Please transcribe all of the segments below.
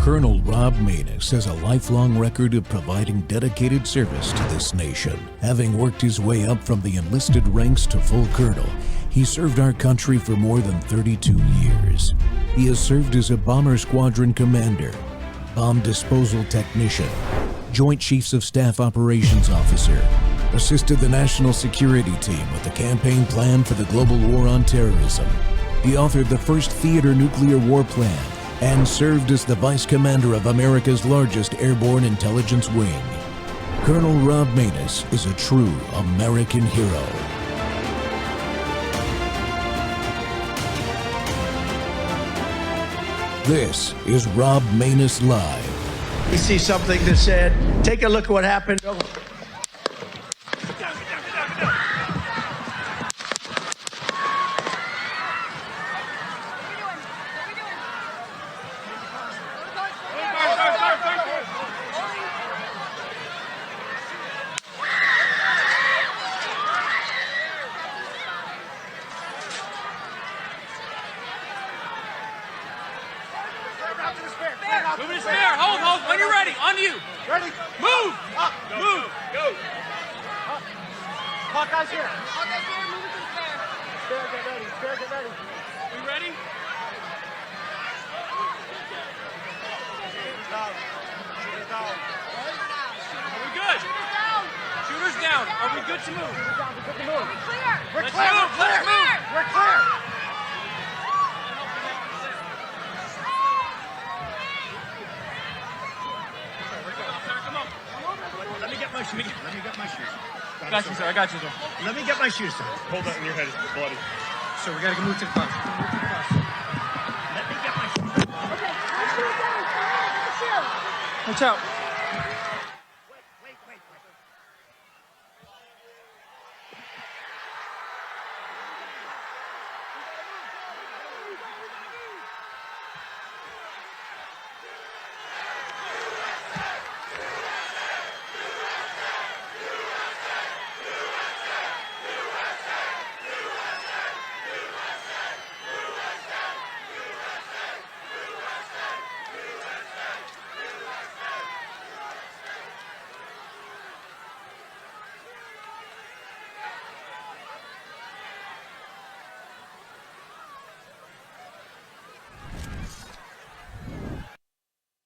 Colonel Rob Maness has a lifelong record of providing dedicated service to this nation. Having worked his way up from the enlisted ranks to full colonel, he served our country for more than 32 years. He has served as a bomber squadron commander, bomb disposal technician, Joint Chiefs of Staff Operations Officer, assisted the National Security Team with the campaign plan for the global war on terrorism. He authored the first theater nuclear war plan and served as the Vice Commander of America's largest airborne intelligence wing. Colonel Rob Maness is a true American hero. This is Rob Maness Live. We see something that said, take a look at what happened. Move it spare. Hold. When you're ready. On you. Ready? Move. Up. Move. Go. Up. Hawkeye's here. Hawkeye's here. Move it to the spare. Spare, get ready. Spare, get ready. We ready? Shooters down. Shooters down. Are we good? Shooters down. Are we good to move? We're good to move. We're Let's clear. move. We're clear. Let's move. We're clear. Come on. Let me get my shoes. Let me get my shoes. Got you, sir. I got you, sir. Let me get my shoes, sir. Hold that in your head, it's bloody. So we gotta move to the bus. Let me get my shoes. Watch out. Wait.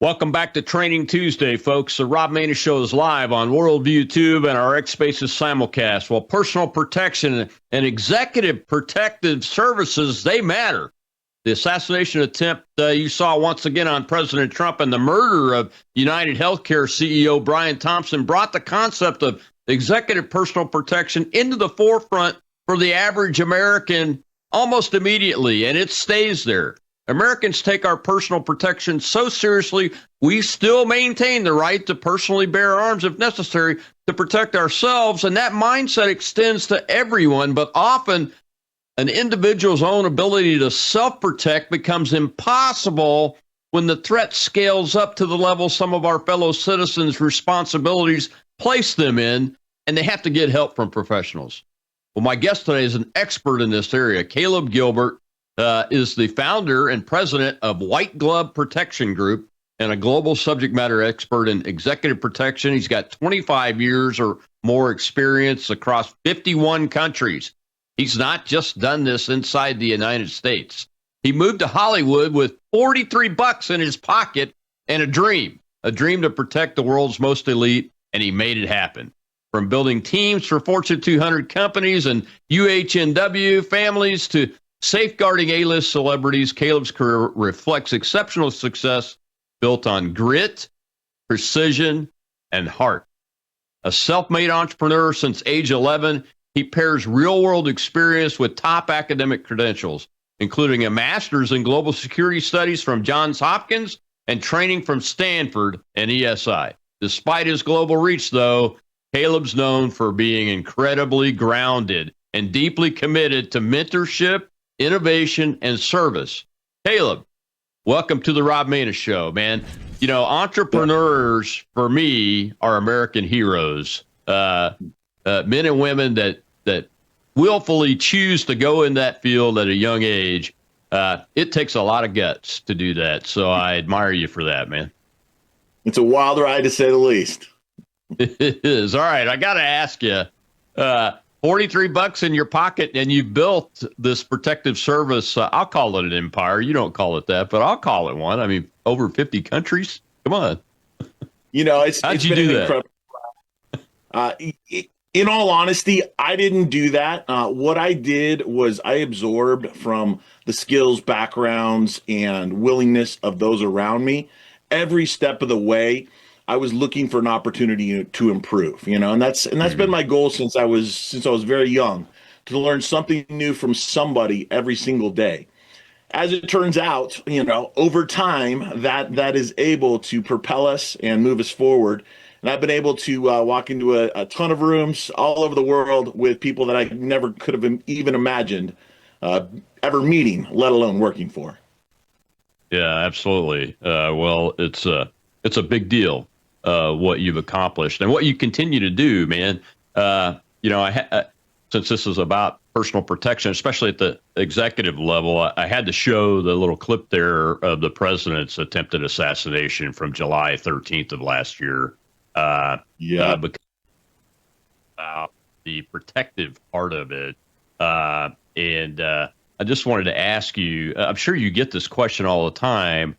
Welcome back to Training Tuesday, folks. The Rob Maness Show is live on Worldview Tube and our X Spaces simulcast. Well, personal protection and executive protective services, they matter. The assassination attempt you saw once again on President Trump and the murder of United Healthcare CEO Brian Thompson brought the concept of executive personal protection into the forefront for the average American almost immediately, and it stays there. Americans take our personal protection so seriously, we still maintain the right to personally bear arms if necessary to protect ourselves, and that mindset extends to everyone, but often an individual's own ability to self-protect becomes impossible when the threat scales up to the level some of our fellow citizens' responsibilities place them in, and they have to get help from professionals. Well, my guest today is an expert in this area. Caleb Gilbert is the founder and president of White Glove Protection Group and a global subject matter expert in executive protection. He's got 25 years or more experience across 51 countries. He's not just done this inside the United States. He moved to Hollywood with $43 in his pocket and a dream to protect the world's most elite, and he made it happen. From building teams for Fortune 200 companies and UHNW families to safeguarding A-list celebrities, Caleb's career reflects exceptional success built on grit, precision, and heart. A self-made entrepreneur since age 11, he pairs real-world experience with top academic credentials, including a master's in global security studies from Johns Hopkins and training from Stanford and ESI. Despite his global reach, though, Caleb's known for being incredibly grounded and deeply committed to mentorship, innovation, and service. Caleb, welcome to the Rob Maness Show, man. You know, entrepreneurs, for me, are American heroes. Men and women that willfully choose to go in that field at a young age It takes a lot of guts to do that. So I admire you for that, man. It's a wild ride, to say the least. It is. All right. I got to ask you, $43 in your pocket, and you built this protective service. I'll call it an empire. You don't call it that, but I'll call it one. I mean, over 50 countries. Come on. How'd you do that? In all honesty, I didn't do that. What I did was I absorbed from the skills, backgrounds, and willingness of those around me. Every step of the way, I was looking for an opportunity to improve. And that's been my goal since I was very young, to learn something new from somebody every single day. As it turns out, over time, that is able to propel us and move us forward. And I've been able to walk into a ton of rooms all over the world with people that I never could have even imagined ever meeting, let alone working for. Yeah, absolutely. Well, it's a big deal, what you've accomplished and what you continue to do, man. Since this is about personal protection, especially at the executive level, I had to show the little clip there of the president's attempted assassination from July 13th of last year. Because about the protective part of it. And I just wanted to ask you, I'm sure you get this question all the time.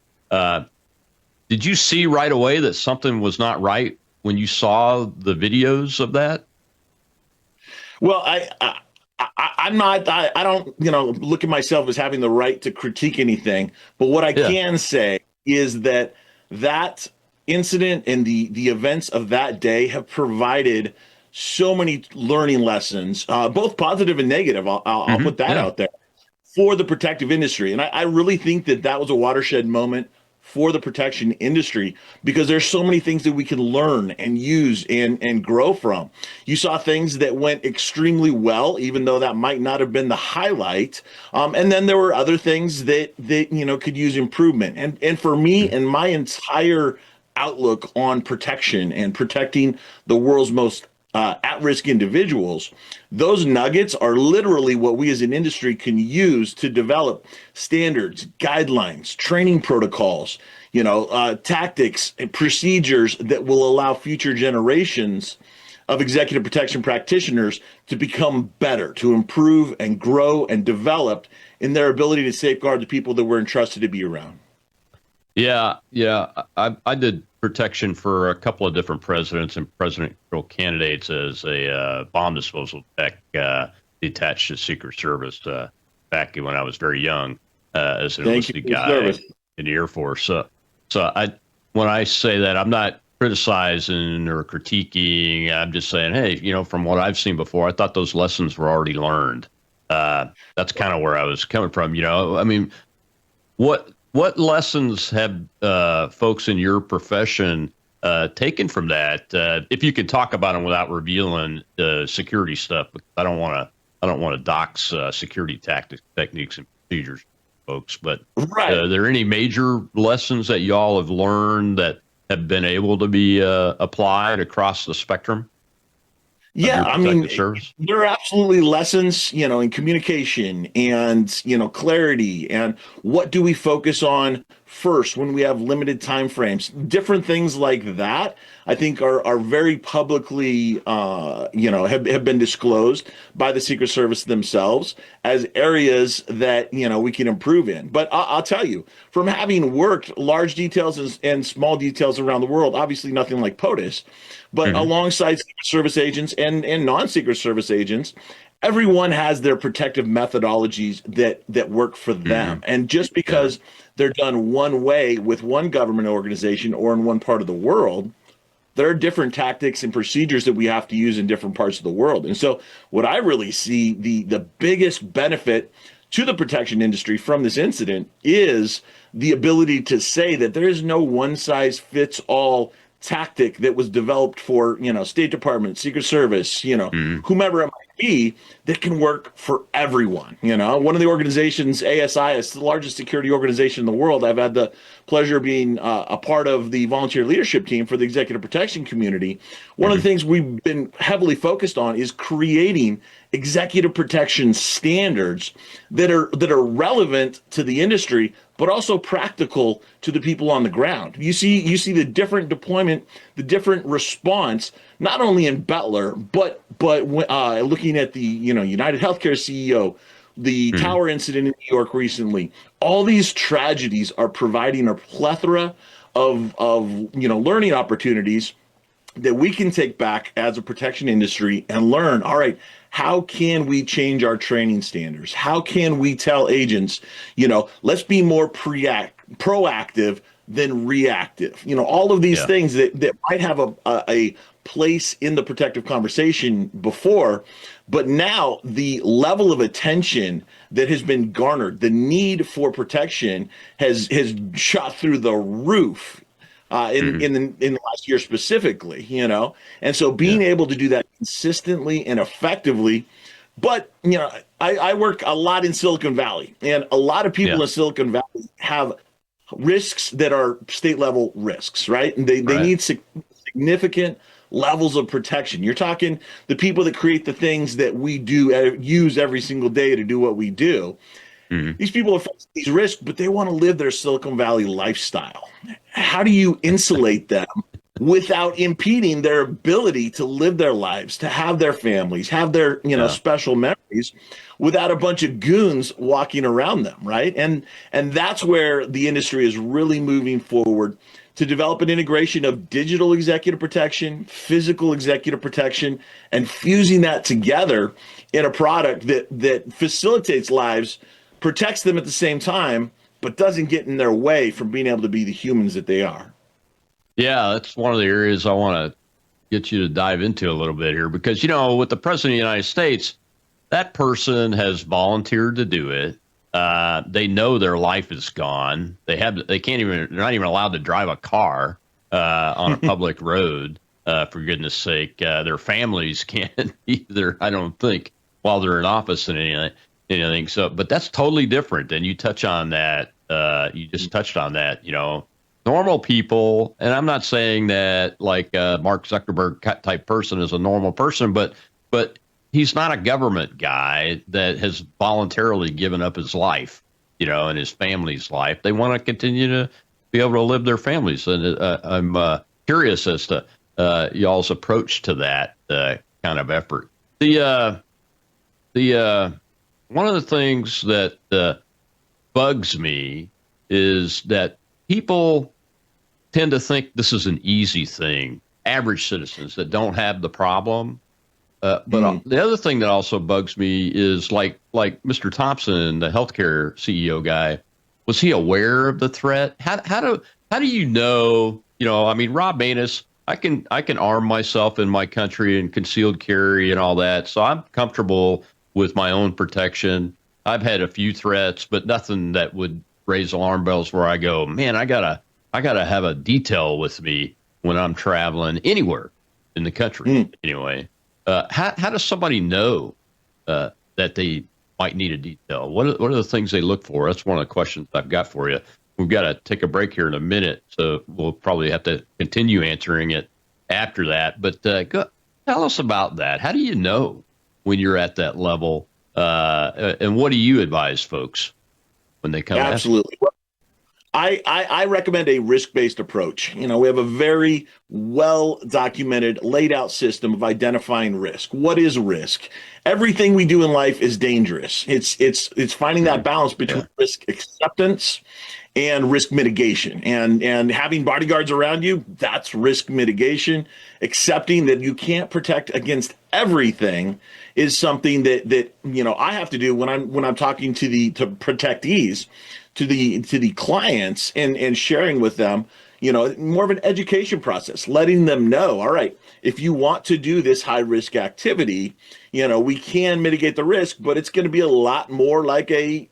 Did you see right away that something was not right when you saw the videos of that? Well, I don't, look at myself as having the right to critique anything. But what I can say is that incident and the events of that day have provided so many learning lessons, both positive and negative. I'll put that out there for the protective industry. And I really think that was a watershed moment for the protection industry, because there's so many things that we can learn and use and grow from. You saw things that went extremely well, even though that might not have been the highlight. And then there were other things that could use improvement. And for me and my entire outlook on protection and protecting the world's most at-risk individuals, those nuggets are literally what we as an industry can use to develop standards, guidelines, training protocols, tactics and procedures that will allow future generations of executive protection practitioners to become better, to improve and grow and develop in their ability to safeguard the people that we're entrusted to be around. Yeah. I did protection for a couple of different presidents and presidential candidates as a bomb disposal tech detached to Secret Service back when I was very young as an enlisted guy in the Air Force. So when I say that, I'm not criticizing or critiquing. I'm just saying, hey, from what I've seen before, I thought those lessons were already learned. That's kind of where I was coming from. I mean, what lessons have folks in your profession taken from that? If you can talk about them without revealing security stuff, because I don't want to dox security techniques and procedures, folks. But are there any major lessons that y'all have learned that have been able to be applied across the spectrum? Yeah, I mean, there are absolutely lessons, in communication and, clarity, and what do we focus on first when we have limited time frames. Different things like that, I think, are very publicly, have been disclosed by the Secret Service themselves as areas that, we can improve in. But I'll tell you, from having worked large details and small details around the world, obviously nothing like POTUS, but alongside Secret Service agents and non-Secret Service agents, everyone has their protective methodologies that work for them. And just because they're done one way with one government organization or in one part of the world, there are different tactics and procedures that we have to use in different parts of the world. And so what I really see the biggest benefit to the protection industry from this incident is the ability to say that there is no one-size-fits-all tactic that was developed for, State Department, Secret Service, whomever it might be that can work for everyone. One of the organizations, ASI, is the largest security organization in the world. I've had the pleasure of being a part of the volunteer leadership team for the executive protection community. One of the things we've been heavily focused on is creating executive protection standards that are relevant to the industry, but also practical to the people on the ground. You see the different deployment, the different response, not only in Butler, but looking at the United Healthcare CEO, the tower incident in New York recently. All these tragedies are providing a plethora of learning opportunities that we can take back as a protection industry and learn, all right, how can we change our training standards? How can we tell agents, let's be more proactive than reactive? All of these things that might have a place in the protective conversation before, but now the level of attention that has been garnered, the need for protection has shot through the roof. In the last year specifically, and so being able to do that consistently and effectively, but I work a lot in Silicon Valley, and a lot of people in Silicon Valley have risks that are state level risks, right? And they need significant levels of protection. You're talking the people that create the things that we use every single day to do what we do. These people are facing these risks, but they want to live their Silicon Valley lifestyle. How do you insulate them without impeding their ability to live their lives, to have their families, have their special memories, without a bunch of goons walking around them, right? And that's where the industry is really moving forward to develop an integration of digital executive protection, physical executive protection, and fusing that together in a product that facilitates lives, protects them at the same time, but doesn't get in their way from being able to be the humans that they are. Yeah, that's one of the areas I want to get you to dive into a little bit here, because, with the president of the United States, that person has volunteered to do it. They know their life is gone. They're not even allowed to drive a car on a public road, for goodness sake. Their families can't either, I don't think, while they're in office and anything. So, but that's totally different. And you touch on that. You just touched on that, normal people. And I'm not saying that like Mark Zuckerberg type person is a normal person, but he's not a government guy that has voluntarily given up his life, and his family's life. They want to continue to be able to live their families. And I'm curious as to y'all's approach to that kind of effort. The one of the things that bugs me is that people tend to think this is an easy thing. Average citizens that don't have the problem. But the other thing that also bugs me is like Mr. Thompson, the healthcare CEO guy, was he aware of the threat? How do you know? Rob Maness, I can arm myself in my country and concealed carry and all that, so I'm comfortable with my own protection. I've had a few threats, but nothing that would raise alarm bells where I go, man, I gotta have a detail with me when I'm traveling anywhere in the country. Anyway, how does somebody know that they might need a detail? What are the things they look for? That's one of the questions I've got for you. We've got to take a break here in a minute, so we'll probably have to continue answering it after that. But tell us about that. How do you know when you're at that level? And what do you advise folks when they come? Absolutely. Well, I recommend a risk-based approach. We have a very well-documented, laid-out system of identifying risk. What is risk? Everything we do in life is dangerous. It's finding that balance between risk acceptance and risk mitigation. And having bodyguards around you, that's risk mitigation. Accepting that you can't protect against everything is something that I have to do when I'm talking to protectees, to the clients, and sharing with them, more of an education process, letting them know, all right, if you want to do this high risk activity, we can mitigate the risk, but it's going to be a lot more like a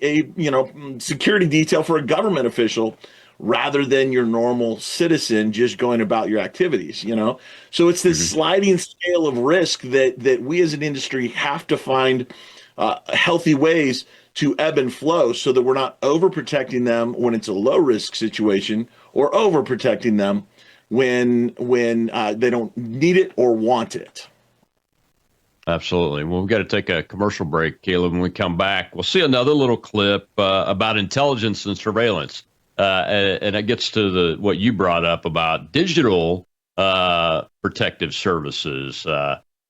security detail for a government official rather than your normal citizen just going about your activities, you know? So it's this sliding scale of risk that we as an industry have to find healthy ways to ebb and flow so that we're not overprotecting them when it's a low risk situation or overprotecting them when they don't need it or want it. Absolutely. Well, we've got to take a commercial break, Caleb. When we come back, we'll see another little clip about intelligence and surveillance. And it gets to what you brought up about digital protective services.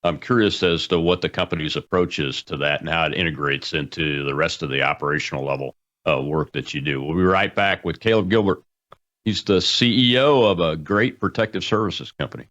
I'm curious as to what the company's approach is to that and how it integrates into the rest of the operational level work that you do. We'll be right back with Caleb Gilbert. He's the CEO of a great protective services company.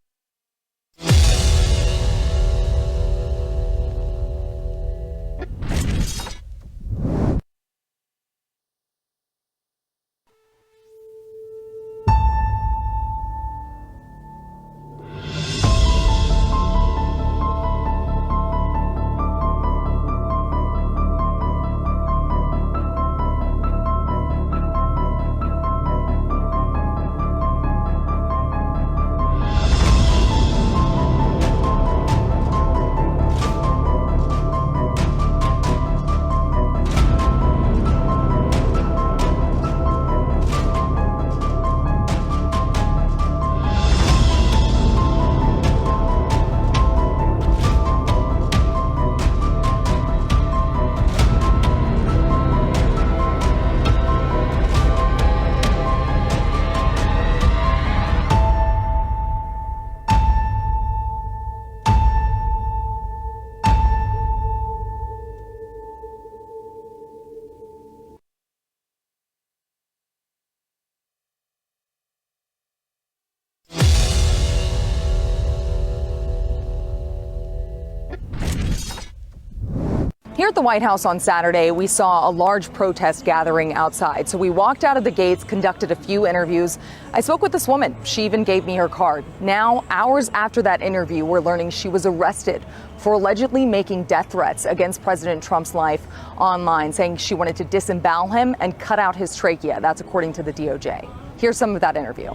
Here at the White House on Saturday, we saw a large protest gathering outside. So we walked out of the gates, conducted a few interviews. I spoke with this woman. She even gave me her card. Now, hours after that interview, we're learning she was arrested for allegedly making death threats against President Trump's life online, saying she wanted to disembowel him and cut out his trachea. That's according to the DOJ. Here's some of that interview.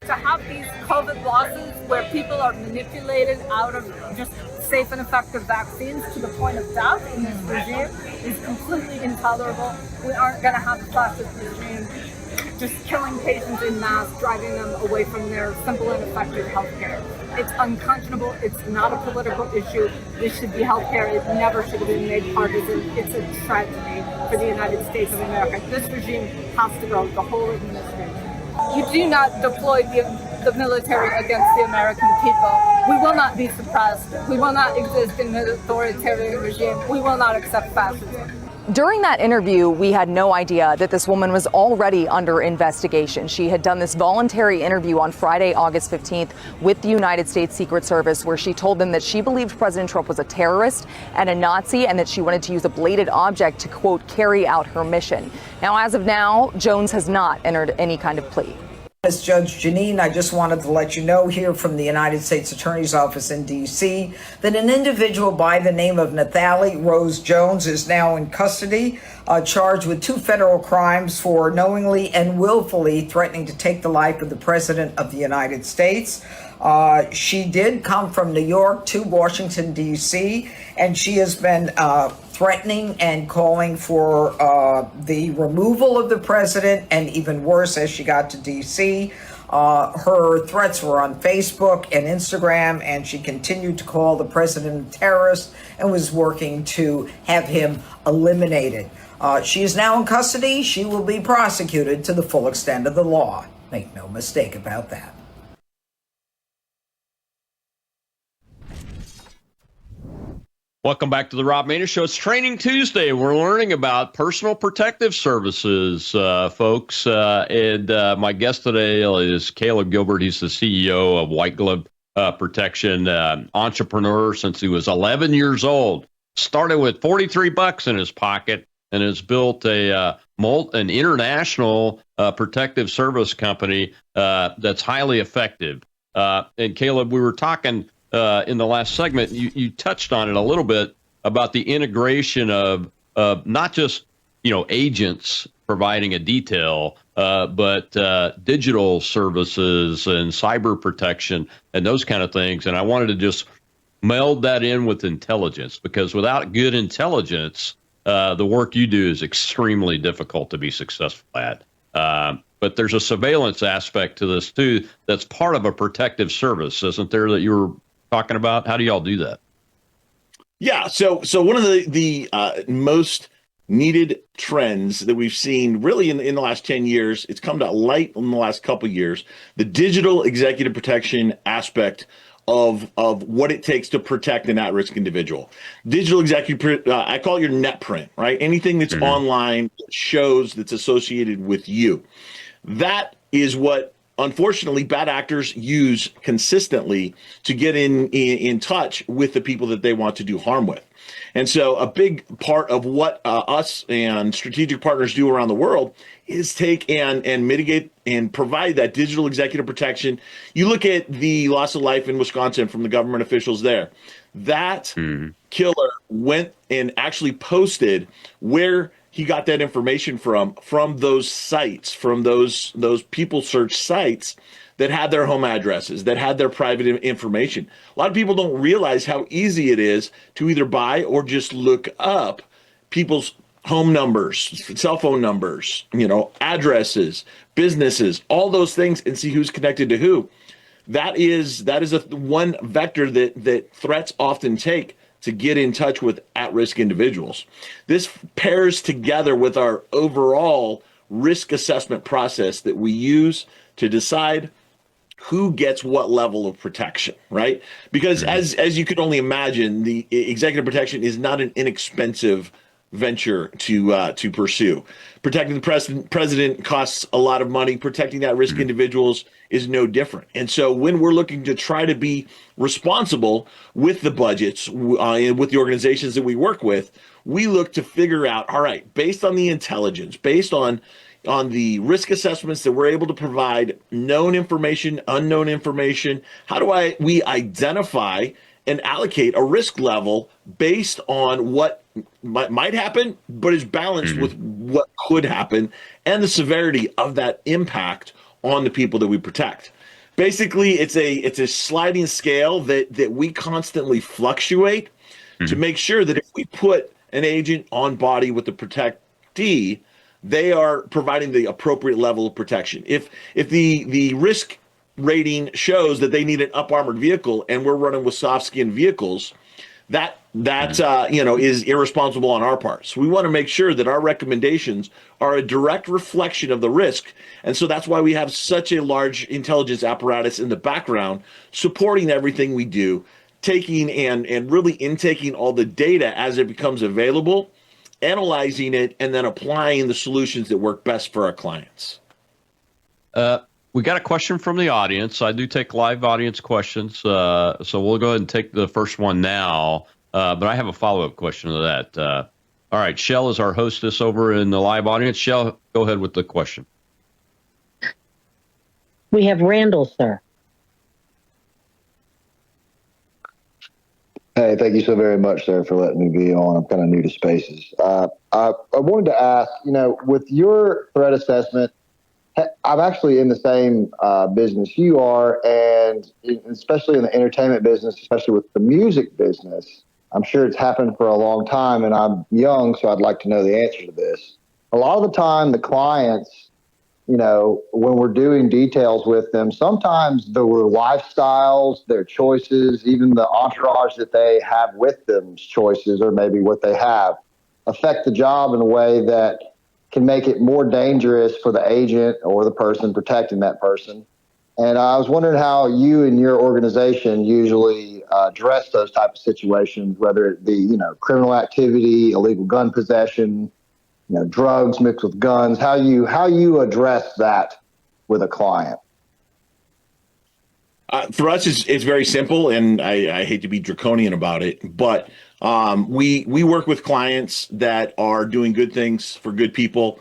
To have these COVID losses where people are manipulated out of just safe and effective vaccines to the point of death in this regime is completely intolerable. We aren't going to have a fascist regime just killing patients in mass, driving them away from their simple and effective health care. It's unconscionable. It's not a political issue. This should be health care. It never should have been made partisan. It's a tragedy for the United States of America. This regime has to go, the whole administration. You do not deploy the military against the American people. We will not be suppressed. We will not exist in an authoritarian regime. We will not accept fascism. During that interview, we had no idea that this woman was already under investigation. She had done this voluntary interview on Friday, August 15th with the United States Secret Service, where she told them that she believed President Trump was a terrorist and a Nazi and that she wanted to use a bladed object to, quote, carry out her mission. Now, as of now, Jones has not entered any kind of plea. As Judge Janine, I just wanted to let you know here from the United States Attorney's Office in D.C. that an individual by the name of Nathalie Rose Jones is now in custody, charged with 2 federal crimes for knowingly and willfully threatening to take the life of the President of the United States. She did come from New York to Washington, D.C., and she has been threatening and calling for the removal of the president, and even worse, as she got to D.C., her threats were on Facebook and Instagram, and she continued to call the president a terrorist and was working to have him eliminated. She is now in custody. She will be prosecuted to the full extent of the law. Make no mistake about that. Welcome back to the Rob Maness Show. It's Training Tuesday. We're learning about personal protective services, folks. And my guest today is Caleb Gilbert. He's the CEO of White Glove Protection, entrepreneur since he was 11 years old. Started with $43 in his pocket and has built an international protective service company that's highly effective. And Caleb, we were talking in the last segment, you touched on it a little bit about the integration of not just agents providing a detail, but digital services and cyber protection and those kind of things. And I wanted to just meld that in with intelligence, because without good intelligence, the work you do is extremely difficult to be successful at. But there's a surveillance aspect to this too that's part of a protective service, isn't there, that you were talking about? How do y'all do that? Yeah, so one of the most needed trends that we've seen really in the last 10 years, it's come to light in the last couple of years, the digital executive protection aspect of what it takes to protect an at-risk individual. Digital executive, I call it your net print, right? Anything that's online that shows that's associated with you. That is what, unfortunately, bad actors use consistently to get in touch with the people that they want to do harm with. And so a big part of what us and strategic partners do around the world is take and mitigate and provide that digital executive protection. You look at the loss of life in Wisconsin from the government officials there. That killer went and actually posted where he got that information from those sites, from those people search sites that had their home addresses, that had their private information. A lot of people don't realize how easy it is to either buy or just look up people's home numbers, cell phone numbers, addresses, businesses, all those things, and see who's connected to who. That is one vector that threats often take to get in touch with at-risk individuals. This pairs together with our overall risk assessment process that we use to decide who gets what level of protection, right? Because as you could only imagine, the executive protection is not an inexpensive venture to pursue. Protecting the president costs a lot of money. Protecting at-risk individuals is no different. And so when we're looking to try to be responsible with the budgets and with the organizations that we work with, we look to figure out, all right, based on the intelligence, based on the risk assessments that we're able to provide, known information, unknown information, how do we identify and allocate a risk level based on what might happen, but is balanced with what could happen and the severity of that impact on the people that we protect. Basically, it's a sliding scale that we constantly fluctuate to make sure that if we put an agent on body with the protectee, they are providing the appropriate level of protection. If the risk rating shows that they need an up-armored vehicle and we're running with soft-skinned vehicles, that is irresponsible on our part. So we want to make sure that our recommendations are a direct reflection of the risk. And so that's why we have such a large intelligence apparatus in the background supporting everything we do, taking and really intaking all the data as it becomes available, analyzing it, and then applying the solutions that work best for our clients. We got a question from the audience. I do take live audience questions, so we'll go ahead and take the first one now. But I have a follow-up question to that. All right, Shell is our hostess over in the live audience. Shell, go ahead with the question. We have Randall, sir. Hey, thank you so very much, sir, for letting me be on. I'm kind of new to spaces. I wanted to ask, with your threat assessment, I'm actually in the same business you are, and especially in the entertainment business, especially with the music business, I'm sure it's happened for a long time, and I'm young, so I'd like to know the answer to this. A lot of the time, the clients, when we're doing details with them, sometimes their lifestyles, their choices, even the entourage that they have with them's choices, or maybe what they have, affect the job in a way that can make it more dangerous for the agent or the person protecting that person. And I was wondering how you and your organization usually address those type of situations, whether it be, criminal activity, illegal gun possession, drugs mixed with guns, how you address that with a client. For us, it's very simple, and I hate to be draconian about it, but we work with clients that are doing good things for good people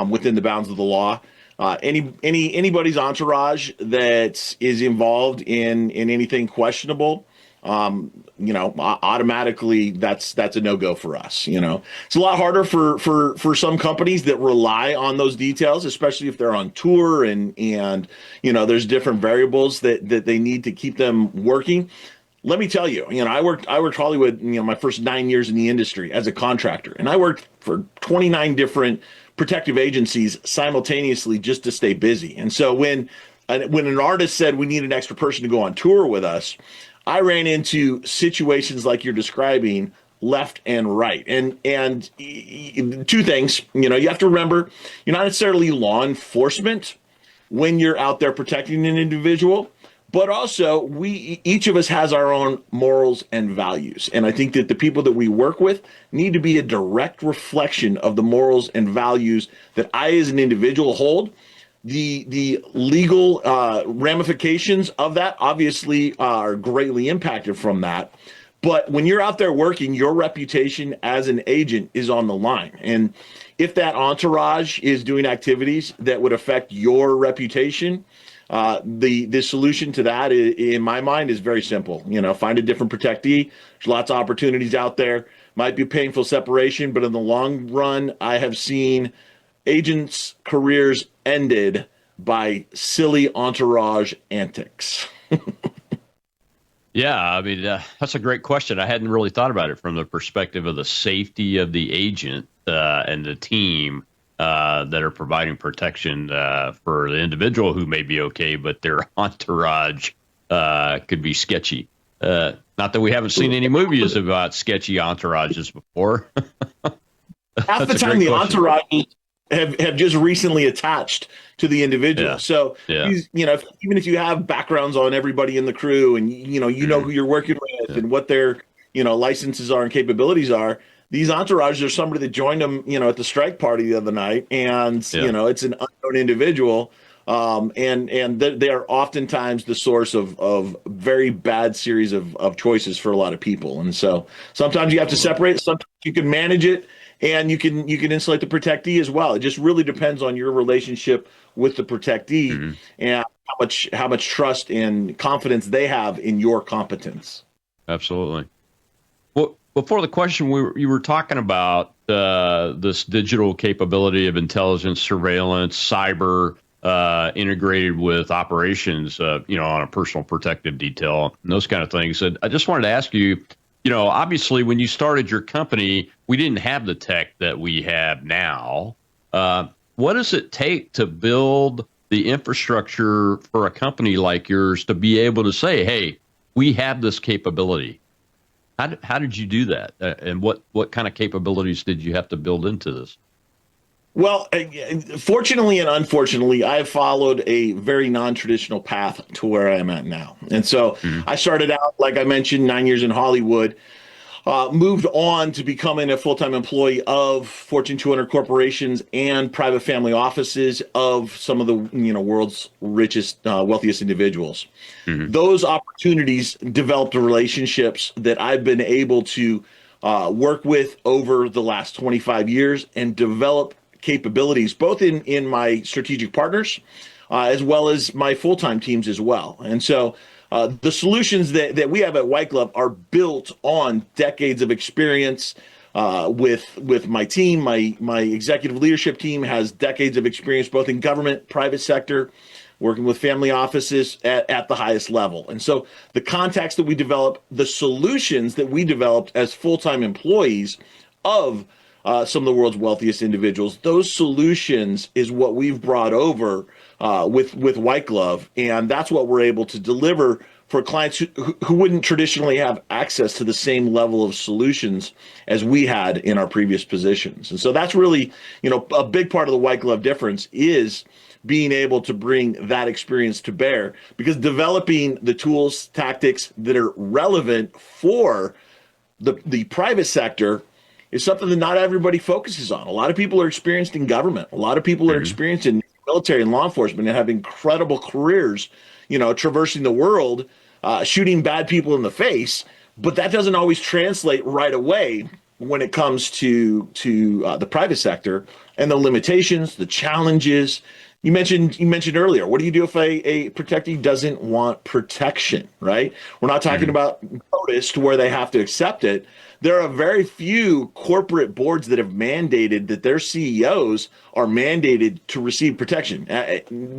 within the bounds of the law. Anybody's entourage that is involved in anything questionable, automatically that's a no-go for us. It's a lot harder for some companies that rely on those details, especially if they're on tour and there's different variables that they need to keep them working. Let me tell you, I worked Hollywood, my first 9 years in the industry as a contractor, and I worked for 29 different protective agencies simultaneously just to stay busy. And so when an artist said we need an extra person to go on tour with us, I ran into situations like you're describing left and right. And two things, you have to remember, you're not necessarily law enforcement when you're out there protecting an individual, but also each of us has our own morals and values. And I think that the people that we work with need to be a direct reflection of the morals and values that I as an individual hold. The legal ramifications of that obviously are greatly impacted from that. But when you're out there working, your reputation as an agent is on the line. And if that entourage is doing activities that would affect your reputation, the solution to that, in my mind, is very simple. Find a different protectee. There's lots of opportunities out there. Might be a painful separation, but in the long run, I have seen agents' careers ended by silly entourage antics. Yeah, I mean, that's a great question. I hadn't really thought about it from the perspective of the safety of the agent and the team that are providing protection for the individual who may be okay, but their entourage could be sketchy. Not that we haven't seen any movies about sketchy entourages before. Half the time, the entourage have just recently attached to the individual. Yeah. So, even if you have backgrounds on everybody in the crew and, know who you're working with and what their, licenses are and capabilities are, these entourages are somebody that joined them, at the strike party the other night. And, it's an unknown individual. And they are oftentimes the source of very bad series of choices for a lot of people. And so sometimes you have to separate, sometimes you can manage it, and you can insulate the protectee as well. It just really depends on your relationship with the protectee and how much trust and confidence they have in your competence. Absolutely. Well, before the question, you were talking about this digital capability of intelligence, surveillance, cyber integrated with operations, on a personal protective detail, and those kind of things. And I just wanted to ask you, obviously, when you started your company, we didn't have the tech that we have now. What does it take to build the infrastructure for a company like yours to be able to say, hey, we have this capability? How did you do that? And what kind of capabilities did you have to build into this? Well, fortunately and unfortunately, I have followed a very non-traditional path to where I am at now. And so I started out, like I mentioned, 9 years in Hollywood, moved on to becoming a full-time employee of Fortune 200 corporations and private family offices of some of the world's richest, wealthiest individuals. Those opportunities developed relationships that I've been able to work with over the last 25 years and develop capabilities, both in my strategic partners, as well as my full-time teams as well. And so the solutions that we have at White Glove are built on decades of experience with my team. My executive leadership team has decades of experience, both in government, private sector, working with family offices at the highest level. And so the contacts that we develop, the solutions that we developed as full-time employees of some of the world's wealthiest individuals, those solutions is what we've brought over with White Glove. And that's what we're able to deliver for clients who wouldn't traditionally have access to the same level of solutions as we had in our previous positions. And so that's really, a big part of the White Glove difference is being able to bring that experience to bear, because developing the tools, tactics that are relevant for the private sector is something that not everybody focuses on. A lot of people are experienced in government. A lot of people are experienced in military and law enforcement and have incredible careers, traversing the world, shooting bad people in the face. But that doesn't always translate right away when it comes to the private sector and the limitations, the challenges, You mentioned earlier, what do you do if a protectee doesn't want protection, right? We're not talking about notice to where they have to accept it. There are very few corporate boards that have mandated that their CEOs are mandated to receive protection.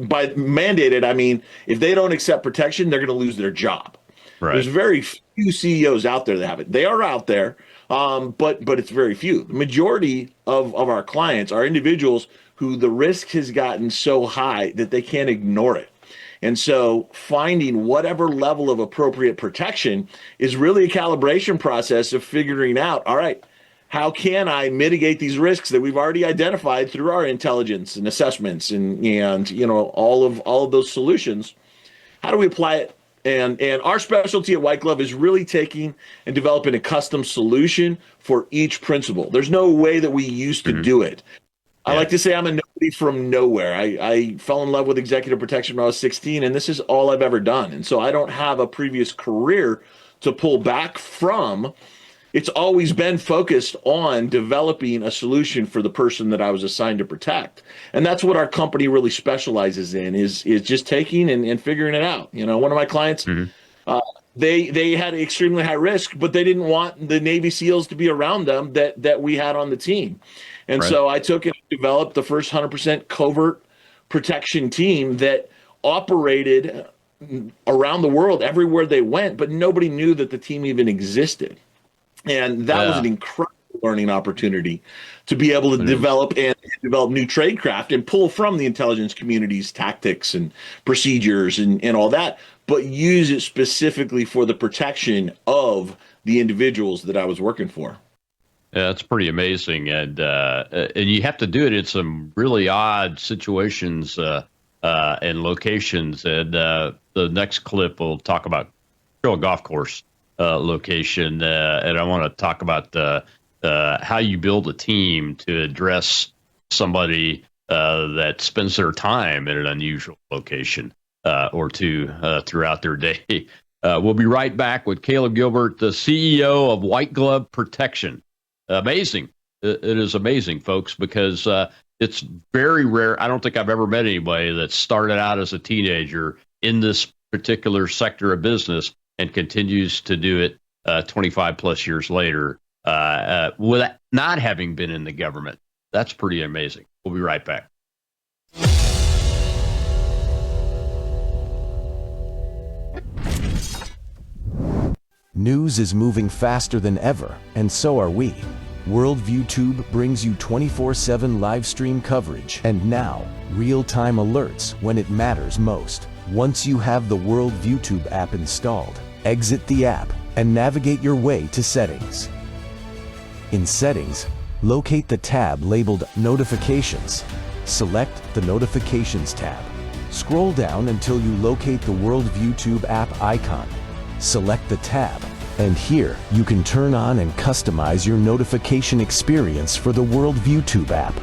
By mandated, I mean if they don't accept protection, they're going to lose their job. Right. There's very few CEOs out there that have it. They are out there, but it's very few. The majority of our clients are individuals who the risk has gotten so high that they can't ignore it. And so finding whatever level of appropriate protection is really a calibration process of figuring out, all right, how can I mitigate these risks that we've already identified through our intelligence and assessments and all of those solutions? How do we apply it? And our specialty at White Glove is really taking and developing a custom solution for each principal. There's no way that we used to do it. I like to say I'm a nobody from nowhere. I fell in love with executive protection when I was 16, and this is all I've ever done. And so I don't have a previous career to pull back from. It's always been focused on developing a solution for the person that I was assigned to protect. And that's what our company really specializes in, is just taking and figuring it out. One of my clients, they had extremely high risk, but they didn't want the Navy SEALs to be around them that we had on the team. And so I took and developed the first 100% covert protection team that operated around the world everywhere they went, but nobody knew that the team even existed. And that was an incredible learning opportunity to be able to develop new tradecraft and pull from the intelligence community's tactics and procedures and all that, but use it specifically for the protection of the individuals that I was working for. Yeah, that's pretty amazing, and you have to do it in some really odd situations and locations. And the next clip will talk about a golf course location, and I want to talk about how you build a team to address somebody that spends their time in an unusual location or two throughout their day. We'll be right back with Caleb Gilbert, the CEO of White Glove Protection. Amazing. It is amazing, folks, because it's very rare. I don't think I've ever met anybody that started out as a teenager in this particular sector of business and continues to do it 25 plus years later without not having been in the government. That's pretty amazing. We'll be right back. News is moving faster than ever, and so are we. Worldview Tube brings you 24/7 live stream coverage and now real-time alerts when it matters most. Once you have the Worldview Tube app installed, exit the app and navigate your way to Settings. In Settings, locate the tab labeled Notifications. Select the Notifications tab. Scroll down until you locate the Worldview Tube app icon. Select the tab, and here you can turn on and customize your notification experience for the Worldview Tube app.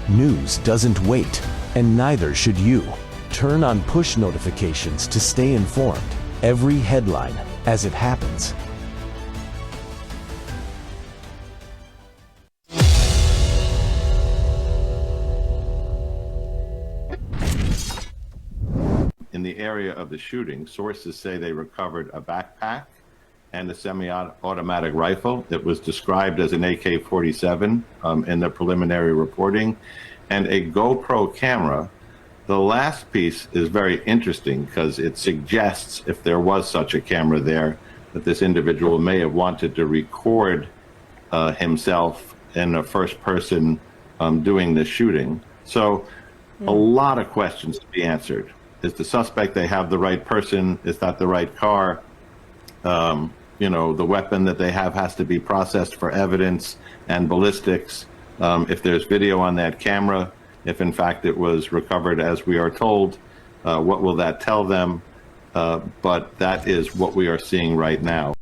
News doesn't wait, and neither should you. Turn on push notifications to stay informed. Every headline as it happens. In the area of the shooting, sources say they recovered a backpack and a semi-automatic rifle. It was described as an AK-47 in the preliminary reporting, and a GoPro camera. The last piece is very interesting because it suggests, if there was such a camera there, that this individual may have wanted to record himself in a first person doing the shooting. So a lot of questions to be answered. Is the suspect, they have the right person? Is that the right car? The weapon that they have has to be processed for evidence and ballistics. If there's video on that camera, if in fact it was recovered as we are told, what will that tell them? But that is what we are seeing right now.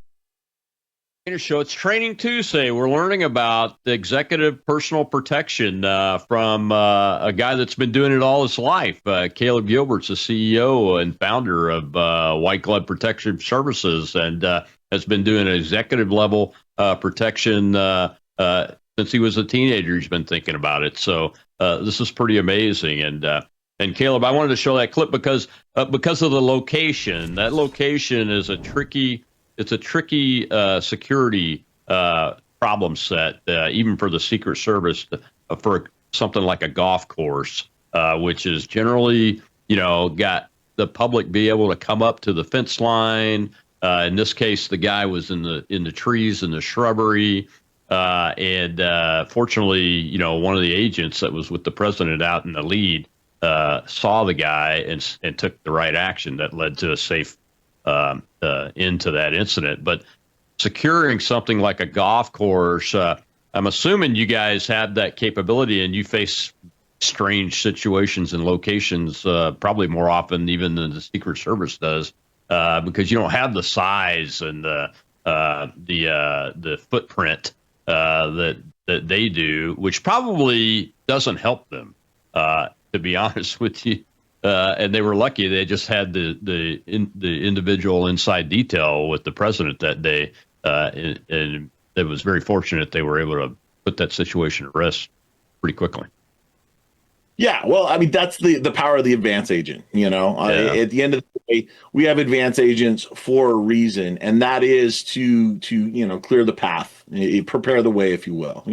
Show. It's Training Tuesday. We're learning about the executive personal protection from a guy that's been doing it all his life. Caleb Gilbert's the CEO and founder of White Glove Protection Services, and has been doing executive level protection since he was a teenager. He's been thinking about it. So this is pretty amazing. And Caleb, I wanted to show that clip because of the location. That location is a tricky security problem set, even for the Secret Service, for something like a golf course, which is generally, got the public be able to come up to the fence line. In this case, the guy was in the trees and the shrubbery. And fortunately, one of the agents that was with the president out in the lead saw the guy and took the right action that led to a safe end to that incident. But securing something like a golf course, I'm assuming you guys have that capability and you face strange situations and locations probably more often even than the Secret Service does, because you don't have the size and the footprint that they do, which probably doesn't help them, to be honest with you. And they were lucky; they just had the individual inside detail with the president that day, and it was very fortunate they were able to put that situation at rest pretty quickly. Yeah, well, I mean, that's the power of the advance agent. At the end of the day, we have advance agents for a reason, and that is to clear the path, prepare the way, if you will.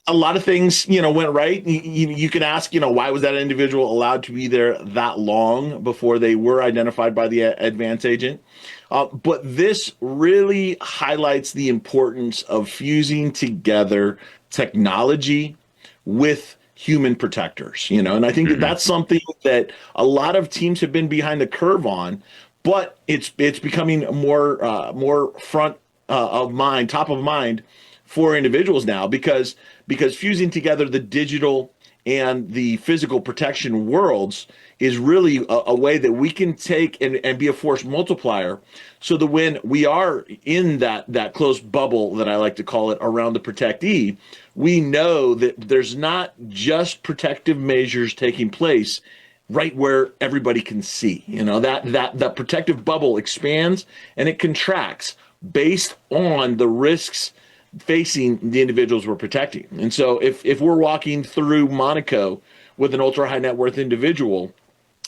A lot of things went right. You can ask, why was that individual allowed to be there that long before they were identified by the advance agent? But this really highlights the importance of fusing together technology with human protectors, and I think that's something that a lot of teams have been behind the curve on, but it's becoming more front of mind, top of mind for individuals now, because fusing together the digital and the physical protection worlds is really a way that we can take and be a force multiplier, so that when we are in that close bubble that I like to call it around the protectee, we know that there's not just protective measures taking place right where everybody can see. That protective bubble expands and it contracts based on the risks facing the individuals we're protecting. And so if we're walking through Monaco with an ultra high net worth individual,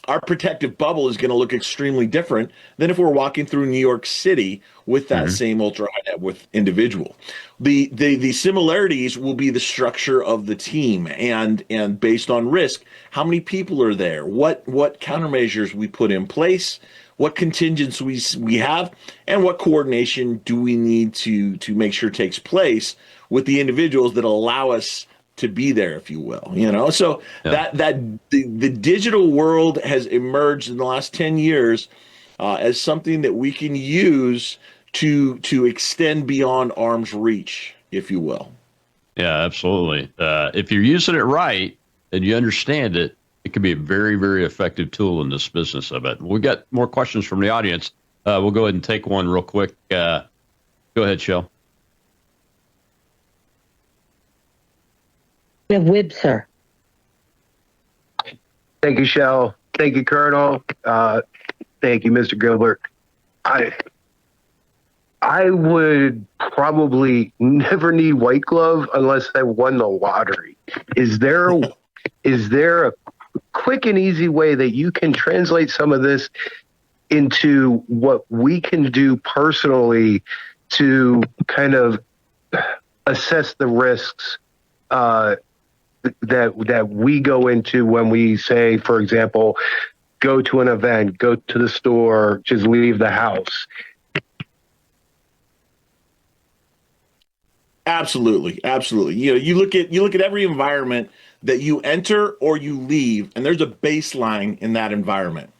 our protective bubble is going to look extremely different than if we're walking through New York City with that same ultra high net worth individual. The similarities will be the structure of the team and based on risk, how many people are there, what countermeasures we put in place, what contingencies we have, and what coordination do we need to make sure takes place with the individuals that allow us to be there, if you will. So that the digital world has emerged in the last 10 years as something that we can use to extend beyond arm's reach, if you will. Yeah, absolutely. If you're using it right and you understand it, it can be a very, very effective tool in this business of it. We got more questions from the audience. We'll go ahead and take one real quick. Go ahead, Shell. We have Wib, sir. Thank you, Shell. Thank you, Colonel. Thank you, Mr. Gilbert. I would probably never need White Glove unless I won the lottery. Is there a quick and easy way that you can translate some of this into what we can do personally to kind of assess the risks that we go into when we say, for example, go to an event, go to the store, just leave the house? Absolutely. You look at every environment that you enter or you leave, and there's a baseline in that environment.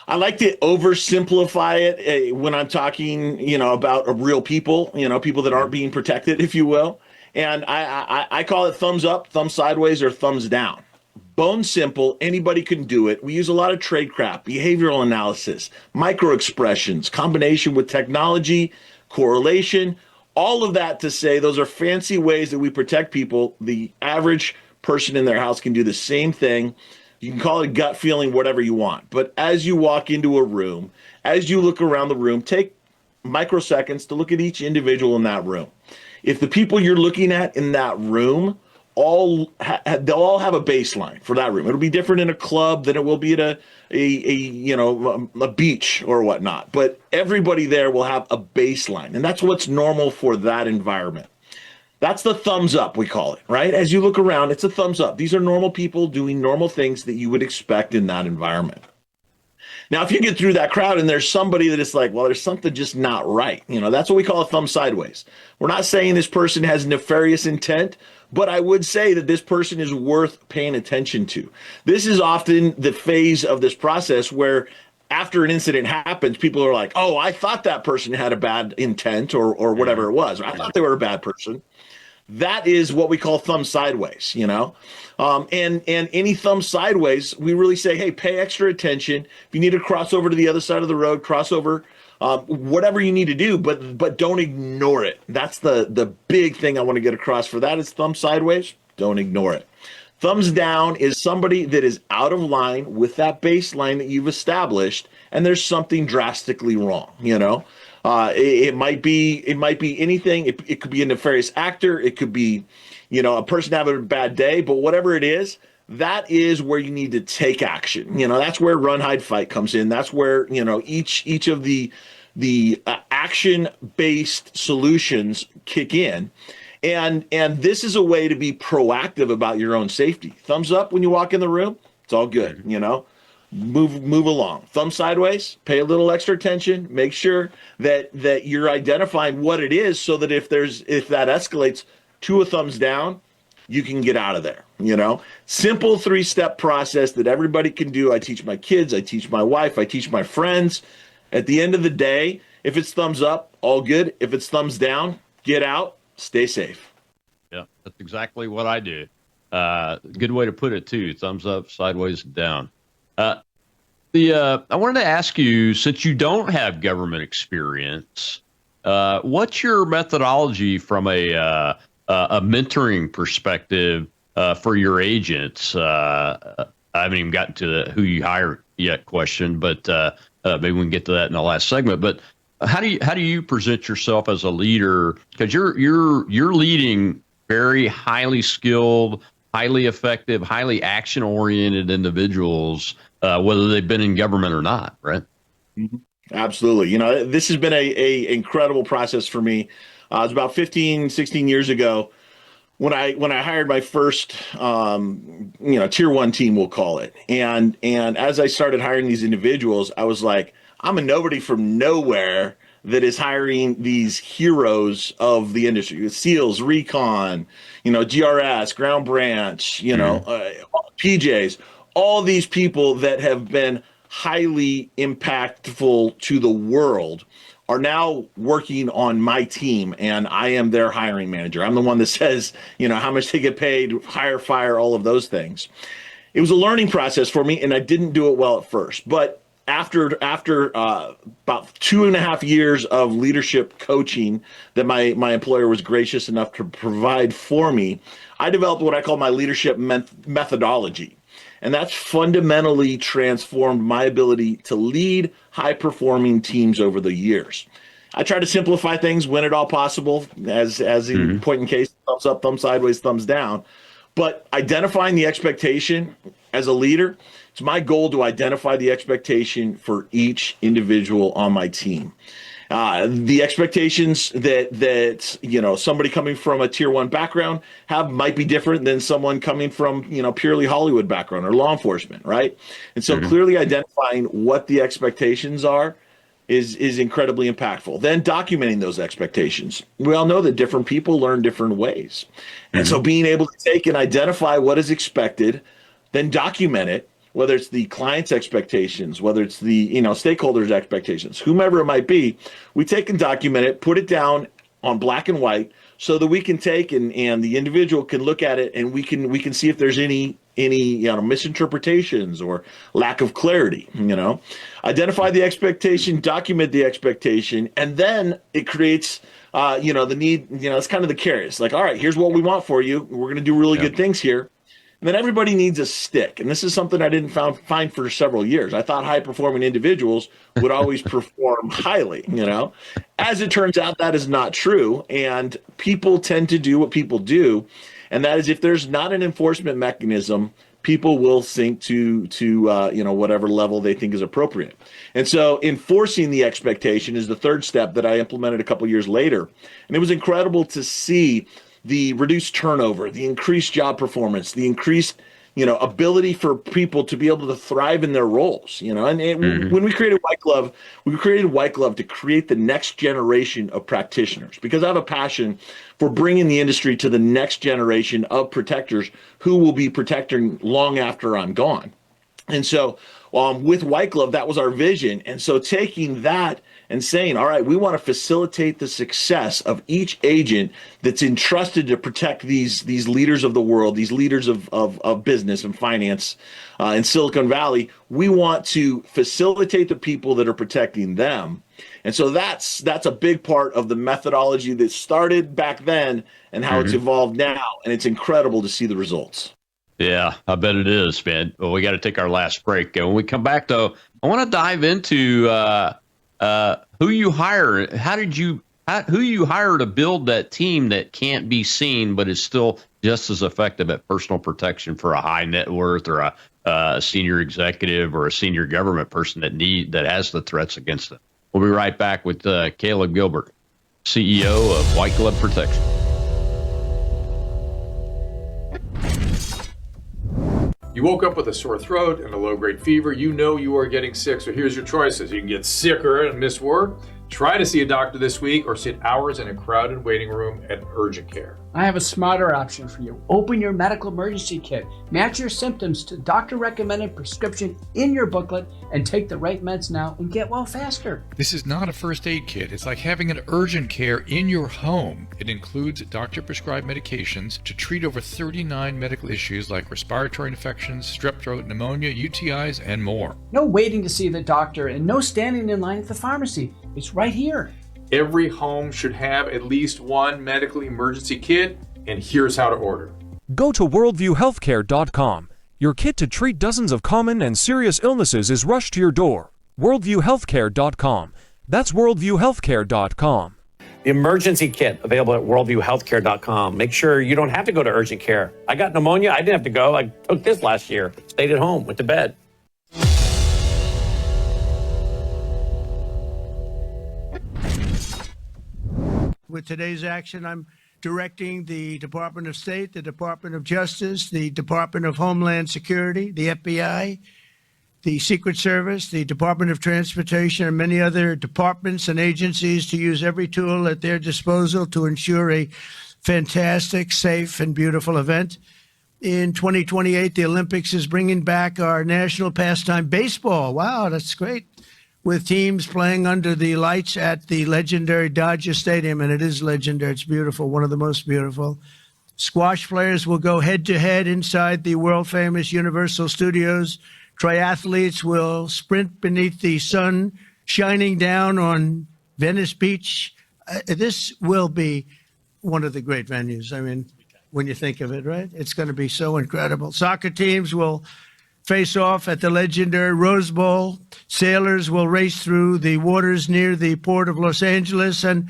I like to oversimplify it when I'm talking, about real people, people that aren't being protected, if you will. And I call it thumbs up, thumbs sideways, or thumbs down. Bone simple, anybody can do it. We use a lot of tradecraft, behavioral analysis, micro expressions, combination with technology, correlation, all of that to say those are fancy ways that we protect people. The average person in their house can do the same thing. You can call it a gut feeling, whatever you want. But as you walk into a room, as you look around the room, take microseconds to look at each individual in that room. if the people you're looking at in that room they'll all have a baseline for that room. It'll be different in a club than it will be at a beach or whatnot. But everybody there will have a baseline, and that's what's normal for that environment. That's the thumbs up, we call it, right? As you look around, it's a thumbs up. These are normal people doing normal things that you would expect in that environment. Now, if you get through that crowd and there's somebody that is like, well, there's something just not right, that's what we call a thumb sideways. We're not saying this person has nefarious intent, but I would say that this person is worth paying attention to. This is often the phase of this process where after an incident happens, people are like, oh, I thought that person had a bad intent or whatever it was. I thought they were a bad person. That is what we call thumb sideways, and any thumb sideways, we really say, hey, pay extra attention. If you need to cross over to the other side of the road, cross over, whatever you need to do, but don't ignore it. That's the big thing I want to get across for that is thumb sideways. Don't ignore it. Thumbs down is somebody that is out of line with that baseline that you've established, and there's something drastically wrong, It might be anything. It could be a nefarious actor. It could be, a person having a bad day. But whatever it is, that is where you need to take action. That's where run, hide, fight comes in. That's where each of the action-based solutions kick in. And this is a way to be proactive about your own safety. Thumbs up when you walk in the room. It's all good. Move along. Thumb sideways, pay a little extra attention, make sure that you're identifying what it is so that if that escalates to a thumbs down, you can get out of there. Simple 3-step process that everybody can do. I teach my kids, I teach my wife, I teach my friends. At the end of the day, if it's thumbs up, all good. If it's thumbs down, get out, stay safe. Yeah, that's exactly what I do. Good way to put it too. Thumbs up, sideways, down. I wanted to ask you, since you don't have government experience, what's your methodology from a mentoring perspective for your agents? I haven't even gotten to the who you hire yet question, but maybe we can get to that in the last segment. But how do you present yourself as a leader? Because you're leading very highly skilled, highly effective, highly action-oriented individuals, whether they've been in government or not, right? Mm-hmm. Absolutely. This has been a incredible process for me. It was about 15, 16 years ago when I hired my first, tier 1 team, we'll call it. And as I started hiring these individuals, I was like, I'm a nobody from nowhere that is hiring these heroes of the industry, SEALs, Recon, GRS, Ground Branch, PJs, all these people that have been highly impactful to the world are now working on my team, and I am their hiring manager. I'm the one that says, how much they get paid, hire, fire, all of those things. It was a learning process for me, and I didn't do it well at first, but after about 2.5 years of leadership coaching that my employer was gracious enough to provide for me, I developed what I call my leadership methodology. And that's fundamentally transformed my ability to lead high-performing teams over the years. I try to simplify things when at all possible, as in point in case, thumbs up, thumb sideways, thumbs down. But identifying the expectation as a leader, it's my goal to identify the expectation for each individual on my team. The expectations that somebody coming from a tier 1 background might be different than someone coming from purely Hollywood background or law enforcement, right? And so clearly identifying what the expectations are is incredibly impactful. Then documenting those expectations. We all know that different people learn different ways, and so being able to take and identify what is expected, then document it. Whether it's the client's expectations, whether it's the stakeholders' expectations, whomever it might be, we take and document it, put it down on black and white, so that we can take and the individual can look at it, and we can see if there's any misinterpretations or lack of clarity. Identify the expectation, document the expectation, and then it creates the need. It's kind of the carrots. Like, all right, here's what we want for you. We're going to do really good things here. And then everybody needs a stick. And this is something I didn't find for several years. I thought high-performing individuals would always perform highly, As it turns out, that is not true. And people tend to do what people do. And that is, if there's not an enforcement mechanism, people will sink to whatever level they think is appropriate. And so enforcing the expectation is the third step that I implemented a couple years later. And it was incredible to see the reduced turnover, the increased job performance, the increased ability for people to be able to thrive in their roles. When we created White Glove to create the next generation of practitioners, because I have a passion for bringing the industry to the next generation of protectors who will be protecting long after I'm gone. And so with White Glove, that was our vision. And so taking that and saying, all right, we want to facilitate the success of each agent that's entrusted to protect these leaders of the world, these leaders of business and finance in Silicon Valley. We want to facilitate the people that are protecting them. And so that's a big part of the methodology that started back then and how it's evolved now. And it's incredible to see the results. Yeah, I bet it is, man. Well, we got to take our last break. And when we come back, though, I want to dive into who you hire. Who you hire to build that team that can't be seen, but is still just as effective at personal protection for a high net worth or a senior executive or a senior government person that has the threats against them. We'll be right back with Caleb Gilbert, CEO of White Glove Protection. You woke up with a sore throat and a low-grade fever. You know you are getting sick, so here's your choices. You can get sicker and miss work. Try to see a doctor this week or sit hours in a crowded waiting room at urgent care. I have a smarter option for you. Open your medical emergency kit. Match your symptoms to doctor-recommended prescription in your booklet and take the right meds now and get well faster. This is not a first aid kit. It's like having an urgent care in your home. It includes doctor-prescribed medications to treat over 39 medical issues like respiratory infections, strep throat, pneumonia, UTIs, and more. No waiting to see the doctor and no standing in line at the pharmacy. It's right here. Every home should have at least one medical emergency kit, and here's how to order. Go to worldviewhealthcare.com. Your kit to treat dozens of common and serious illnesses is rushed to your door. worldviewhealthcare.com. That's worldviewhealthcare.com. The emergency kit available at worldviewhealthcare.com. Make sure you don't have to go to urgent care. I got pneumonia. I didn't have to go. I took this last year. Stayed at home, went to bed. With today's action, I'm directing the Department of State, the Department of Justice, the Department of Homeland Security, the FBI, the Secret Service, the Department of Transportation, and many other departments and agencies to use every tool at their disposal to ensure a fantastic, safe, and beautiful event. In 2028, the Olympics is bringing back our national pastime, baseball. Wow, that's great. With teams playing under the lights at the legendary Dodger Stadium, and it is legendary. It's beautiful, one of the most beautiful. Squash players will go head-to-head inside the world-famous Universal Studios. Triathletes will sprint beneath the sun shining down on Venice Beach. This will be one of the great venues. I mean, when you think of it, right? It's going to be so incredible. Soccer teams will face off at the legendary Rose Bowl. Sailors will race through the waters near the port of Los Angeles, and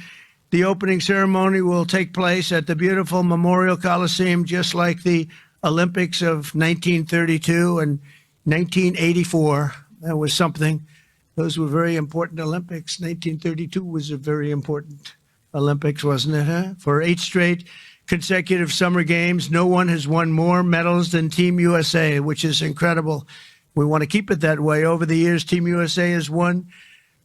the opening ceremony will take place at the beautiful Memorial Coliseum, just like the Olympics of 1932 and 1984. That was something. Those were very important Olympics. 1932 was a very important Olympics, wasn't it, huh? For 8 straight consecutive summer games, no one has won more medals than Team USA, which is incredible. We want to keep it that way. Over the years, Team USA has won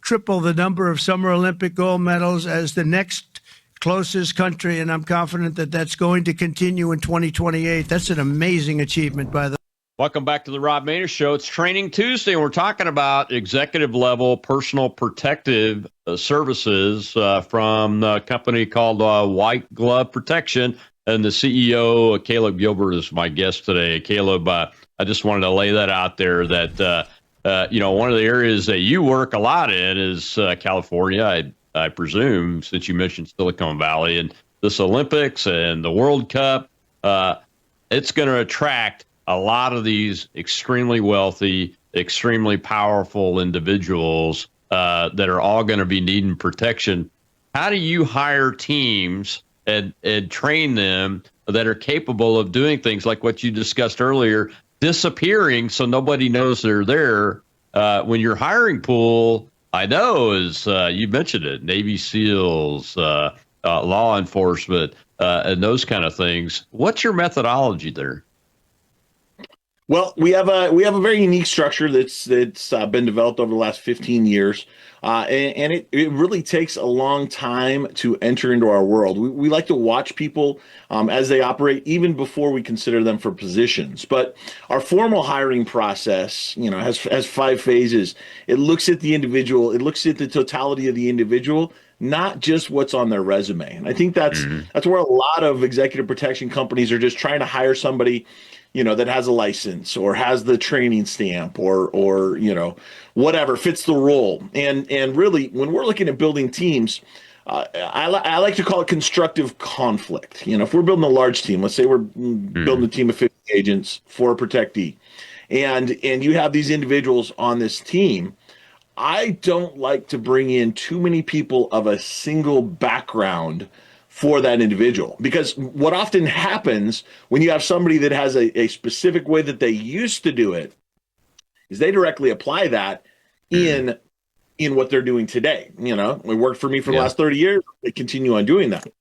triple the number of Summer Olympic gold medals as the next closest country, and I'm confident that that's going to continue in 2028. That's an amazing achievement by the Welcome back to the Rob Maness Show. It's Training Tuesday, and we're talking about executive-level personal protective services from a company called White Glove Protection, and the CEO, Caleb Gilbert, is my guest today. Caleb, I just wanted to lay that out there that, one of the areas that you work a lot in is California, I presume, since you mentioned Silicon Valley. And this Olympics and the World Cup, it's going to attract a lot of these extremely wealthy, extremely powerful individuals that are all going to be needing protection. How do you hire teams and train them that are capable of doing things like what you discussed earlier, disappearing so nobody knows they're there? When your hiring pool, I know, is you mentioned it, Navy SEALs, law enforcement, and those kind of things. What's your methodology there? Well, we have a very unique structure that's been developed over the last 15 years, and it really takes a long time to enter into our world. We like to watch people as they operate even before we consider them for positions. But our formal hiring process, has 5 phases. It looks at the individual. It looks at the totality of the individual, not just what's on their resume. And I think that's where a lot of executive protection companies are just trying to hire somebody, that has a license or has the training stamp or whatever fits the role. And really, when we're looking at building teams, I like to call it constructive conflict. If we're building a large team, let's say we're building a team of 50 agents for a protectee, and you have these individuals on this team, I don't like to bring in too many people of a single background for that individual, because what often happens when you have somebody that has a specific way that they used to do it is they directly apply that in what they're doing today. It worked for me for the last 30 years. They continue on doing that.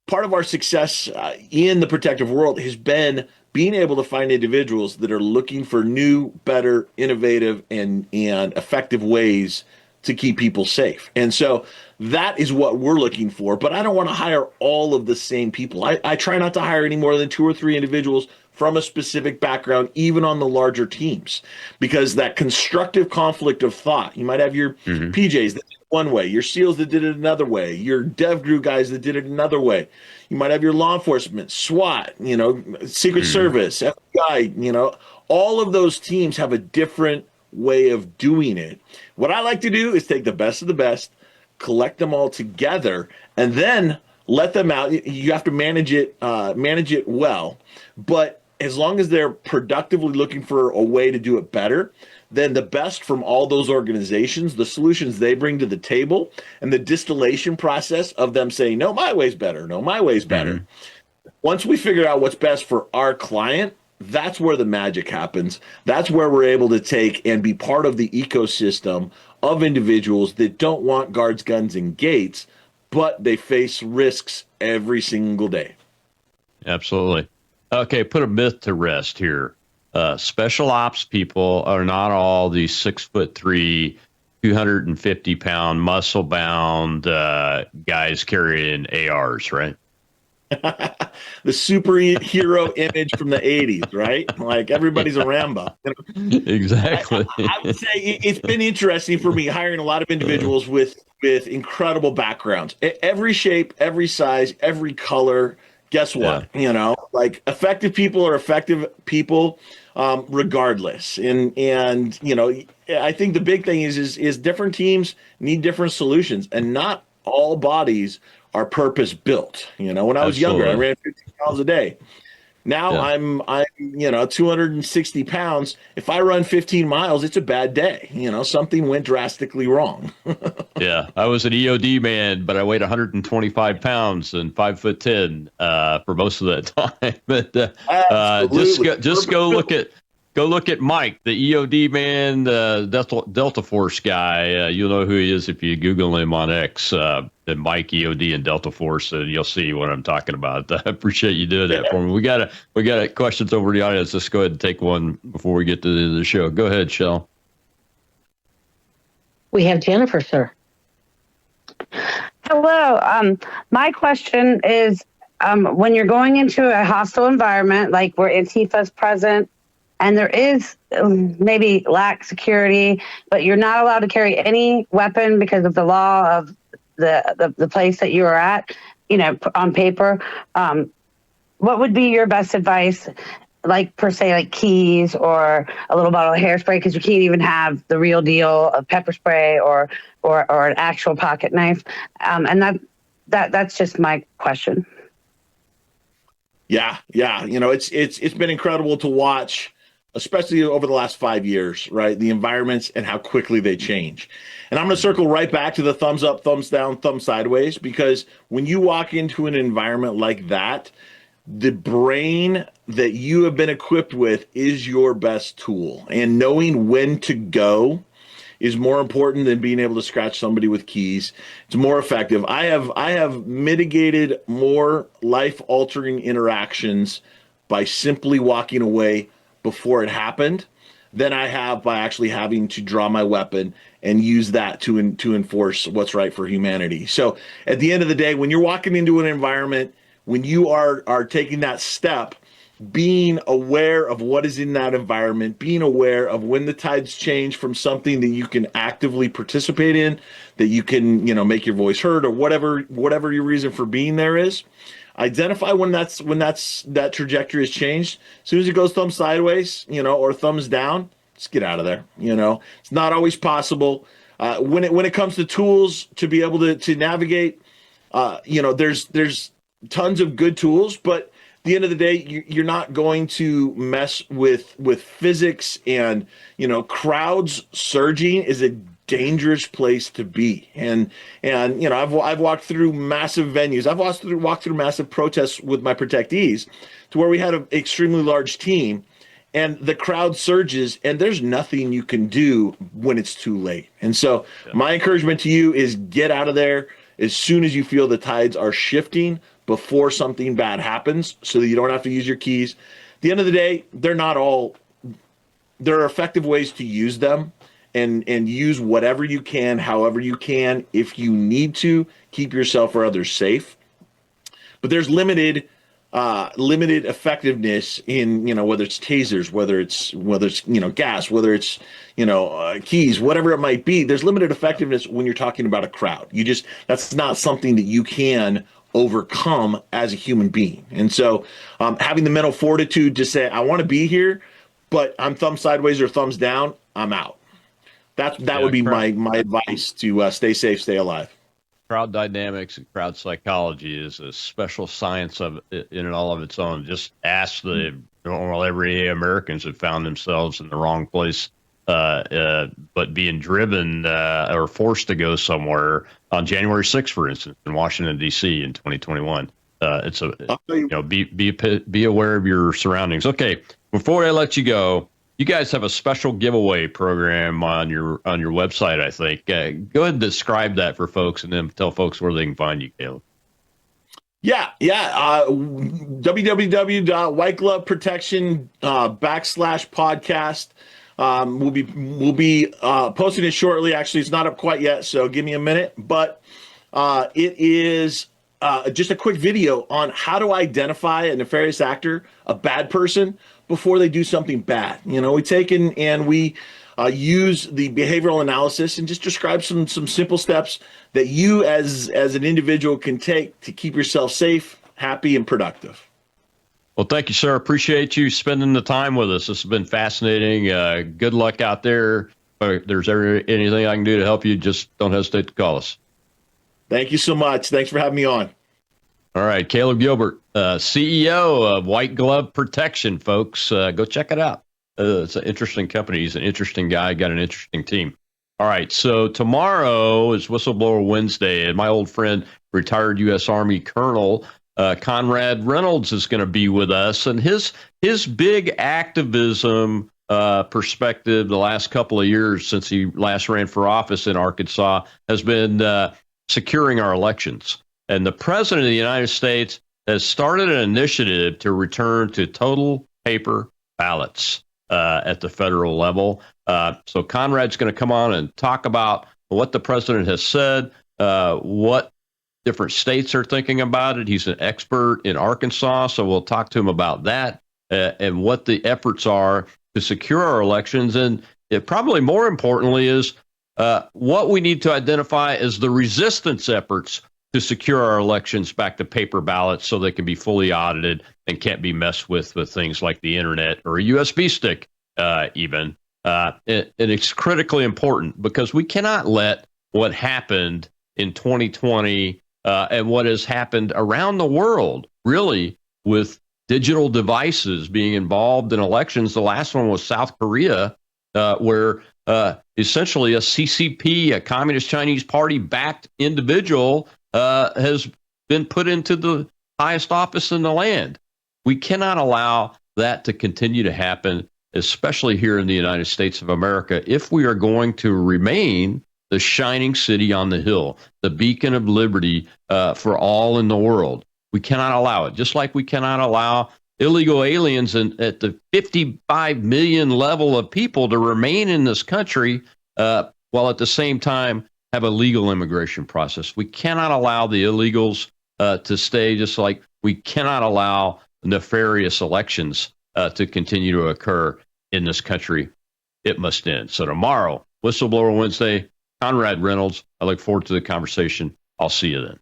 Part of our success in the protective world has been being able to find individuals that are looking for new, better, innovative, and effective ways to keep people safe. And so that is what we're looking for. But I don't want to hire all of the same people. I try not to hire any more than 2 or 3 individuals from a specific background, even on the larger teams, because that constructive conflict of thought, you might have your PJs that did it one way, your SEALs that did it another way, your DevGru guys that did it another way. You might have your law enforcement, SWAT, Secret Service, FBI, all of those teams have a different way of doing it. What I like to do is take the best of the best, collect them all together, and then let them out. You have to manage it well, but as long as they're productively looking for a way to do it better, then the best from all those organizations, the solutions they bring to the table, and the distillation process of them saying, no, my way's better. No, my way's better. Once we figure out what's best for our client, that's where the magic happens. That's where we're able to take and be part of the ecosystem of individuals that don't want guards, guns, and gates, but they face risks every single day. Absolutely. Okay, put a myth to rest here. Special ops people are not all these 6'3", 250-pound, muscle-bound guys carrying ARs, right? The superhero image from the 80s, right? Like everybody's a Rambo. Exactly. I would say it's been interesting for me hiring a lot of individuals with incredible backgrounds. Every shape, every size, every color. Guess what? Like effective people are effective people regardless. And I think the big thing is different teams need different solutions, and not all bodies are purpose built. When I was younger, I ran 15 miles a day. Now I'm 260 pounds. If I run 15 miles, it's a bad day. Something went drastically wrong. Yeah, I was an EOD man, but I weighed 125 pounds and 5'10" for most of that time. But just go look at Mike, the EOD man, the Delta Force guy. You'll know who he is if you Google him on X. The Mike EOD and Delta Force, and you'll see what I'm talking about. I appreciate you doing that for me. We got questions over the audience. Let's go ahead and take one before we get to the end of the show. Go ahead, Shell. We have Jennifer, sir. Hello. My question is, when you're going into a hostile environment, like where Antifa's present, and there is maybe lack security, but you're not allowed to carry any weapon because of the law of the place that you are at, on paper, what would be your best advice, like per se, like keys or a little bottle of hairspray, because you can't even have the real deal of pepper spray or an actual pocket knife, and that's just my question. Yeah. It's been incredible to watch, especially over the last 5 years, right? The environments and how quickly they change. And I'm going to circle right back to the thumbs up, thumbs down, thumb sideways, because when you walk into an environment like that, the brain that you have been equipped with is your best tool. And knowing when to go is more important than being able to scratch somebody with keys. It's more effective. I have mitigated more life-altering interactions by simply walking away before it happened than I have by actually having to draw my weapon and use that to enforce what's right for humanity. So at the end of the day, when you're walking into an environment, when you are taking that step, being aware of what is in that environment, being aware of when the tides change from something that you can actively participate in, that you can, make your voice heard, or whatever your reason for being there is. Identify when that trajectory has changed. As soon as it goes thumbs sideways, or thumbs down, just get out of there. It's not always possible. When it comes to tools to be able to navigate, there's tons of good tools, but at the end of the day, you're not going to mess with physics, and crowds surging is a dangerous place to be. And I've walked through massive venues. I've walked through massive protests with my protectees, to where we had an extremely large team, and the crowd surges, and there's nothing you can do when it's too late. And so my encouragement to you is get out of there as soon as you feel the tides are shifting, before something bad happens, so that you don't have to use your keys. At the end of the day, there are effective ways to use them, and use whatever you can, however you can, if you need to keep yourself or others safe. But there's limited effectiveness in, whether it's tasers, whether it's gas, whether it's keys, whatever it might be. There's limited effectiveness when you're talking about a crowd. That's not something that you can overcome as a human being. And so having the mental fortitude to say, I want to be here, but I'm thumb sideways or thumbs down, I'm out. That would be my advice to stay safe, stay alive. Crowd dynamics and crowd psychology is a special science in and all of its own. Just ask the normal everyday Americans who found themselves in the wrong place, but being driven or forced to go somewhere on January 6th, for instance, in Washington, D.C. in 2021. Be aware of your surroundings. Okay, before I let you go, you guys have a special giveaway program on your website, I think. Go ahead and describe that for folks, and then tell folks where they can find you, Caleb. Yeah. www.whitegloveprotection /podcast. We'll be posting it shortly. Actually, it's not up quite yet, so give me a minute. But it is just a quick video on how to identify a nefarious actor, a bad person, before they do something bad. We take and we use the behavioral analysis and just describe some simple steps that you as an individual can take to keep yourself safe, happy, and productive. Well, thank you, sir. Appreciate you spending the time with us. This has been fascinating. Good luck out there. If there's anything I can do to help you, just don't hesitate to call us. Thank you so much. Thanks for having me on. All right, Caleb Gilbert, CEO of White Glove Protection, folks. Go check it out. It's an interesting company. He's an interesting guy, got an interesting team. All right, so tomorrow is Whistleblower Wednesday, and my old friend, retired U.S. Army Colonel Conrad Reynolds is going to be with us, and his big activism perspective the last couple of years since he last ran for office in Arkansas has been securing our elections. And the president of the United States has started an initiative to return to total paper ballots at the federal level. So Conrad's going to come on and talk about what the president has said, what different states are thinking about it. He's an expert in Arkansas, so we'll talk to him about that and what the efforts are to secure our elections. And it probably more importantly is what we need to identify as the resistance efforts to secure our elections back to paper ballots so they can be fully audited and can't be messed with things like the internet or a USB stick even. And it's critically important because we cannot let what happened in 2020 and what has happened around the world, really, with digital devices being involved in elections. The last one was South Korea, where essentially a CCP, a Communist Chinese Party-backed individual, has been put into the highest office in the land. We cannot allow that to continue to happen, especially here in the United States of America, if we are going to remain the shining city on the hill, the beacon of liberty for all in the world. We cannot allow it, just like we cannot allow illegal aliens at the 55 million level of people to remain in this country while at the same time have a legal immigration process. We cannot allow the illegals to stay, just like we cannot allow nefarious elections to continue to occur in this country. It must end. So tomorrow, Whistleblower Wednesday, Conrad Reynolds. I look forward to the conversation. I'll see you then.